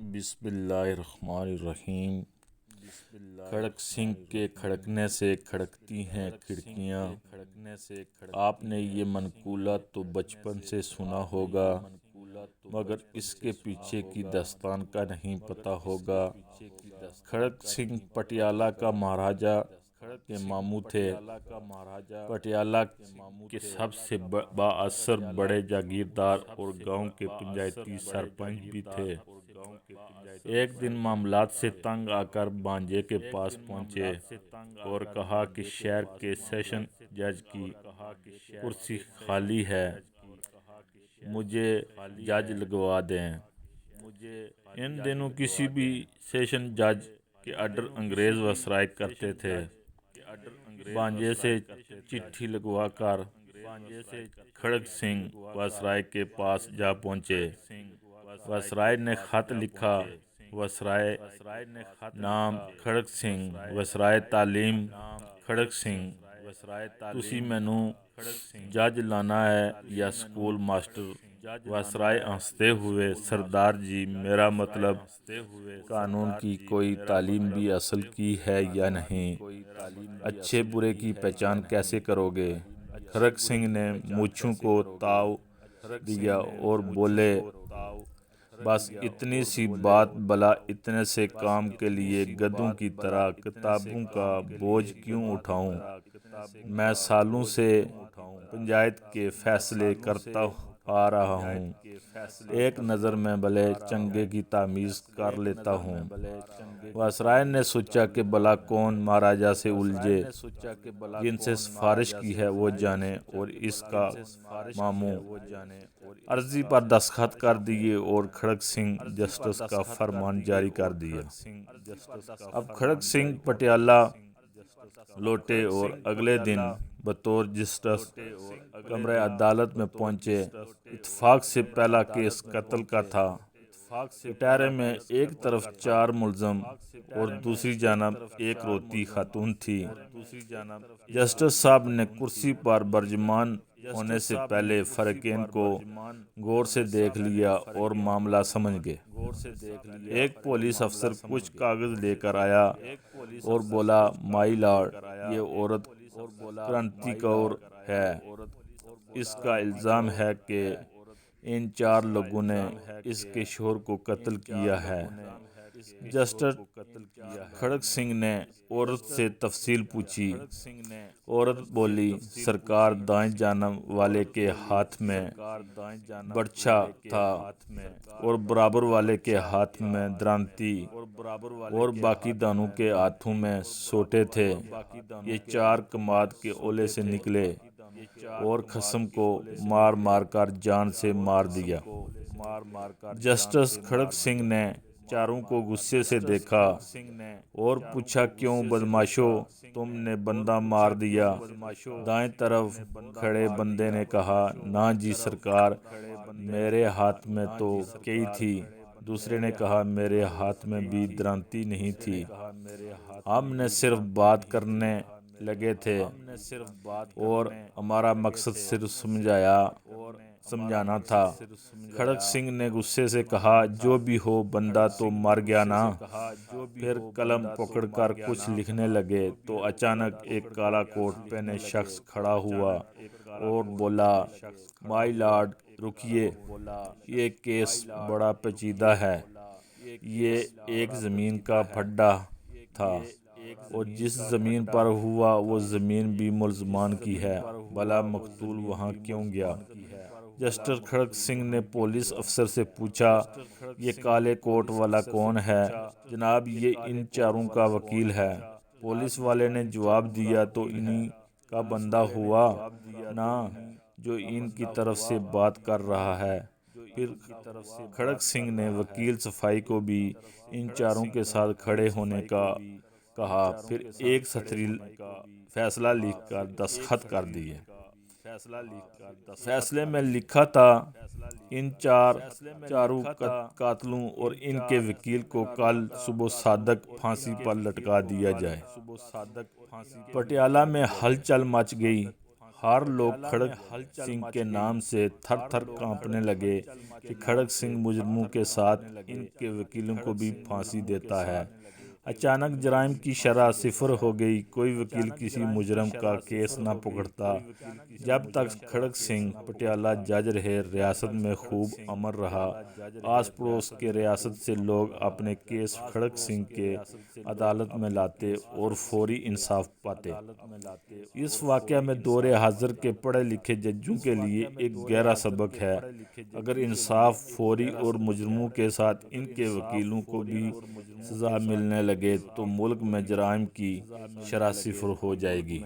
بسم اللہ الرحمن الرحیم۔ کھڑک سنگھ کے کھڑکنے سے کھڑکتی ہیں کھڑکیاں۔ آپ نے یہ منقولہ تو بچپن سے سنا ہوگا، مگر اس کے پیچھے کی داستان کا نہیں پتہ ہوگا۔ کھڑک سنگھ پٹیالہ کا مہاراجہ کے ماموں تھے۔ پٹیالہ کے سب سے بااثر بڑے جاگیردار اور گاؤں کے پنچایتی سرپنچ بھی تھے۔ ایک دن معاملات سے تنگ آ کر بھانجے کے پاس پہنچے اور کہا کہ شہر کے سیشن جج کی کرسی خالی ہے، مجھے جج لگوا دیں۔ ان دنوں کسی بھی سیشن جج کے آرڈر انگریز وائسرائے کرتے تھے۔ بھانجے سے چٹھی لگوا کر کھڑک سنگھ وائسرائے کے پاس جا پہنچے۔ وائسرائے نے خط لکھا۔ وائسرائے نام کھڑک سنگھ، وائسرائے تعلیم کھڑک سنگھ، تسی مینوں جج لانا ہے یا سکول ماسٹر؟ وائسرائے ہنستے ہوئے: سردار جی، میرا مطلب قانون کی کوئی تعلیم بھی حاصل کی ہے یا نہیں؟ اچھے برے کی پہچان کیسے کرو گے؟ کھڑک سنگھ نے مونچھوں کو تاؤ دیا اور بولے: بس اتنی سی بات، بھلا اتنے سے کام کے لیے گدھوں کی طرح کتابوں کا بوجھ کیوں اٹھاؤں؟ میں سالوں سے پنچایت کے فیصلے کرتا آ رہا ہوں، ایک نظر میں بھلے چنگے کی تمیز کر لیتا ہوں۔ وائسرائے نے سوچا کہ بھلا کون مہاراجہ سے الجھے، جن سے سفارش کی ہے وہ جانے، اور اس کا ماموں عرضی پر دستخط کر دیے اور کھڑک سنگھ جسٹس کا فرمان جاری کر دیا۔ اب کھڑک سنگھ پٹیالہ لوٹے اور اگلے دن بطور جسٹس کمرہ عدالت میں پہنچے۔ اتفاق سے پہلا کیس قتل کا تھا۔ پٹیرے میں ایک طرف 4 ملزم اور دوسری جانب ایک روتی خاتون تھی۔ جسٹس صاحب نے کرسی پر برجمان ہونے سے پہلے فریقین کو غور سے دیکھ لیا اور معاملہ سمجھ گئے۔ ایک پولیس افسر کچھ کاغذ لے کر آیا اور بولا: مائی لارڈ، یہ عورت کرانتی کور ہے۔ اس کا الزام ہے کہ ان 4 لوگوں نے اس کے شوہر کو قتل کیا ہے۔ جسٹس کھڑک سنگھ نے عورت سے تفصیل پوچھی۔ عورت بولی: سرکار، دائیں جانب والے کے ہاتھ میں برچھا تھا اور برابر والے کے ہاتھ میں درانتی اور باقی دونوں کے ہاتھوں میں سوٹے تھے۔ یہ 4 کماد کے اولے سے نکلے اور خصم کو مار مار کر جان سے مار دیا۔ جسٹس کھڑک سنگھ نے چاروں کو غصے سے دیکھا اور پوچھا: کیوں بدماشو، تم نے بندہ مار دیا؟ دائیں طرف کھڑے بندے نے کہا: نہ جی سرکار، میرے ہاتھ میں تو کئی تھی۔ دوسرے نے کہا: میرے ہاتھ میں بھی درانتی نہیں تھی، ہم نے صرف بات کرنے لگے تھے اور ہمارا مقصد صرف سمجھانا تھا۔ کھڑک سنگھ نے غصے سے کہا: جو بھی ہو، بندہ تو مر گیا نا۔ پھر قلم پکڑ کر کچھ لکھنے لگے تو اچانک ایک کالا کوٹ پہنے شخص کھڑا ہوا اور بولا: مائی لارڈ، رکیے، یہ کیس بڑا پیچیدہ ہے۔ یہ ایک زمین کا پھڈا تھا اور جس زمین پر ہوا وہ زمین بھی ملزمان کی ہے، بھلا مقتول وہاں کیوں گیا؟ جسٹس کھڑک سنگھ نے پولیس افسر سے پوچھا: یہ کالے کوٹ والا کون ہے؟ جناب، یہ ان 4 کا وکیل ہے۔ پولیس والے نے جواب دیا: تو انہی کا بندہ ہوا نا جو ان کی طرف سے بات کر رہا ہے۔ پھر کھڑک سنگھ نے وکیل صفائی کو بھی ان 4 کے ساتھ کھڑے ہونے کا کہا، پھر ایک سطری فیصلہ لکھ کر دستخط کر دیے۔ فیصلے میں لکھا تھا: ان چاروں قاتلوں اور ان کے وکیل کو کل صبح صادق پھانسی پر لٹکا دیا جائے۔ پٹیالہ میں ہلچل مچ گئی۔ ہر لوگ کھڑک سنگھ کے نام سے تھر تھر کانپنے لگے کہ کھڑک سنگھ مجرموں کے ساتھ ان کے وکیلوں کو بھی پھانسی دیتا ہے۔ اچانک جرائم کی شرح صفر ہو گئی، کوئی وکیل کسی مجرم کا کیس نہ پکڑتا۔ جب تک کھڑک سنگھ پٹیالہ جج رہے، ریاست میں خوب امن رہا۔ آس پڑوس کے ریاست سے لوگ اپنے کیس کھڑک سنگھ کے عدالت میں لاتے اور فوری انصاف پاتے۔ اس واقعہ میں دور حاضر کے پڑھے لکھے ججوں کے لیے ایک گہرا سبق ہے۔ اگر انصاف فوری اور مجرموں کے ساتھ ان کے وکیلوں کو بھی سزا ملنے لگے تو ملک میں جرائم کی شرح صفر ہو جائے گی۔